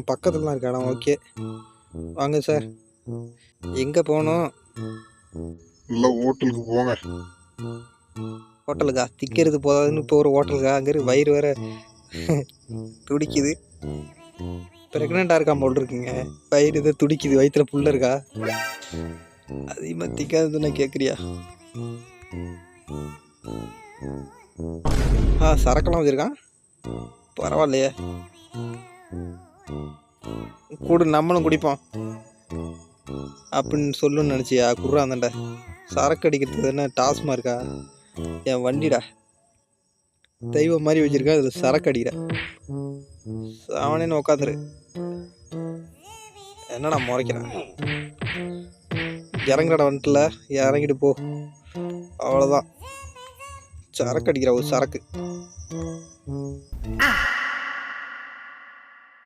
பக்கத்துல தான் இருக்க இடம். ஓகே. வாங்க சார். எங்க போணும்? இல்ல ஹோட்டலுக்கு போங்க. ஹோட்டலுக்கா? திக்கிறது போதாதுன்னு இப்போ ஒரு ஹோட்டலுக்கா? அங்க இரு வயிறு வேற துடிக்குது. பிரெக்னெண்டா இருக்கான் போல் இருக்குங்க. வயிறு இதை துடிக்குது. வயிற்றுல புள்ள இருக்கா? அதிகமாக திக்காதுன்னு கேட்குறியா? சரக்கெல்லாம் வச்சிருக்கான். பரவாயில்லையே. கூடு நம்மளும் குடிப்போம் அப்படின்னு சொல்லுன்னு நினச்சியா? குர்ரா அந்தாண்ட சரக்கு அடிக்கிறது என்ன டாஸ்மா இருக்கா? என் வண்டிடா தெய்வம் மாதிரி வச்சிருக்கா. அதில் சரக்கு அடிக்கிற அவனேன்னு உட்காந்துரு. என்னடா முறைக்கிறான்? இறங்குறடா வந்துட்டுல, இறங்கிட்டு போ. அவ்வளோதான். சரக்கு அடிக்கிற ஒரு சரக்கு.